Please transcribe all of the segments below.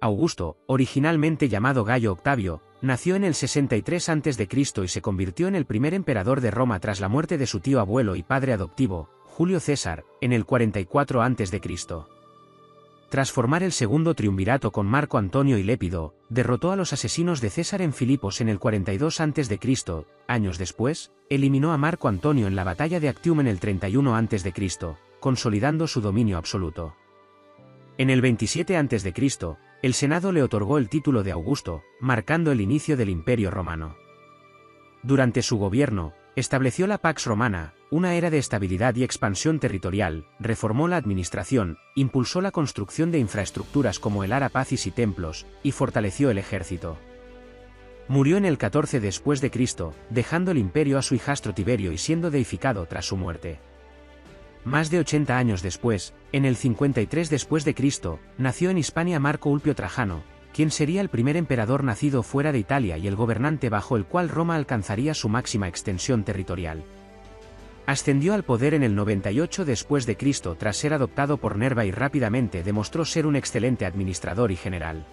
Augusto, originalmente llamado Gayo Octavio, nació en el 63 a.C. y se convirtió en el primer emperador de Roma tras la muerte de su tío abuelo y padre adoptivo, Julio César, en el 44 a.C. Tras formar el segundo triunvirato con Marco Antonio y Lépido, derrotó a los asesinos de César en Filipos en el 42 a.C. Años después, eliminó a Marco Antonio en la batalla de Actium en el 31 a.C., consolidando su dominio absoluto. En el 27 a.C., el Senado le otorgó el título de Augusto, marcando el inicio del Imperio Romano. Durante su gobierno, estableció la Pax Romana, una era de estabilidad y expansión territorial, reformó la administración, impulsó la construcción de infraestructuras como el Ara Pacis y templos, y fortaleció el ejército. Murió en el 14 después de Cristo, dejando el imperio a su hijastro Tiberio y siendo deificado tras su muerte. Más de 80 años después, en el 53 después de Cristo, nació en Hispania Marco Ulpio Trajano, quien sería el primer emperador nacido fuera de Italia y el gobernante bajo el cual Roma alcanzaría su máxima extensión territorial. Ascendió al poder en el 98 después de Cristo tras ser adoptado por Nerva y rápidamente demostró ser un excelente administrador y general.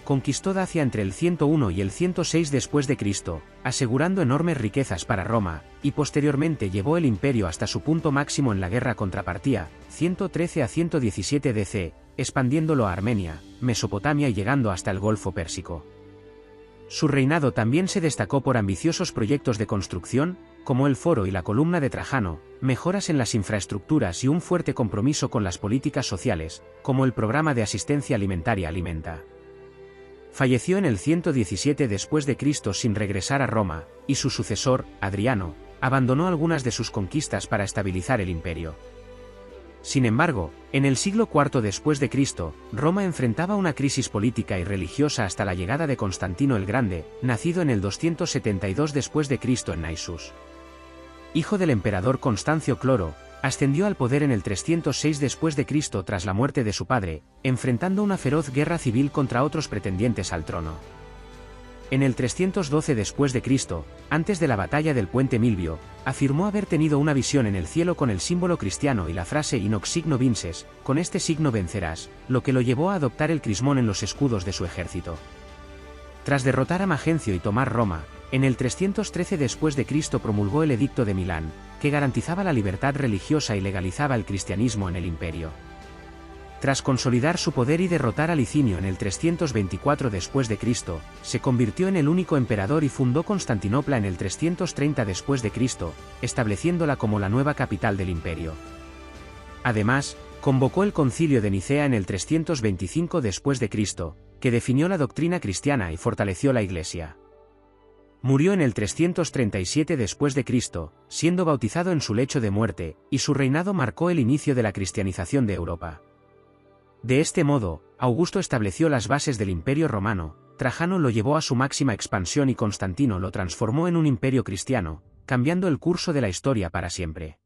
Conquistó Dacia entre el 101 y el 106 después de Cristo, asegurando enormes riquezas para Roma, y posteriormente llevó el imperio hasta su punto máximo en la guerra contra Partía, 113 a 117 DC, expandiéndolo a Armenia, Mesopotamia y llegando hasta el Golfo Pérsico. Su reinado también se destacó por ambiciosos proyectos de construcción, como el Foro y la Columna de Trajano, mejoras en las infraestructuras y un fuerte compromiso con las políticas sociales, como el programa de asistencia alimentaria Alimenta. Falleció en el 117 después de Cristo sin regresar a Roma, y su sucesor, Adriano, abandonó algunas de sus conquistas para estabilizar el imperio. Sin embargo, en el siglo IV después de Cristo, Roma enfrentaba una crisis política y religiosa hasta la llegada de Constantino el Grande, nacido en el 272 después de Cristo en Naissus. Hijo del emperador Constancio Cloro, ascendió al poder en el 306 después de Cristo tras la muerte de su padre, enfrentando una feroz guerra civil contra otros pretendientes al trono. En el 312 después de Cristo, antes de la batalla del puente Milvio, afirmó haber tenido una visión en el cielo con el símbolo cristiano y la frase in hoc signo vinces, con este signo vencerás, lo que lo llevó a adoptar el crismón en los escudos de su ejército. Tras derrotar a Magencio y tomar Roma, en el 313 después de Cristo promulgó el Edicto de Milán, que garantizaba la libertad religiosa y legalizaba el cristianismo en el imperio. Tras consolidar su poder y derrotar a Licinio en el 324 después de Cristo, se convirtió en el único emperador y fundó Constantinopla en el 330 después de Cristo, estableciéndola como la nueva capital del imperio. Además, convocó el Concilio de Nicea en el 325 después de Cristo, que definió la doctrina cristiana y fortaleció la Iglesia. Murió en el 337 después de Cristo, siendo bautizado en su lecho de muerte, y su reinado marcó el inicio de la cristianización de Europa. De este modo, Augusto estableció las bases del Imperio Romano, Trajano lo llevó a su máxima expansión y Constantino lo transformó en un imperio cristiano, cambiando el curso de la historia para siempre.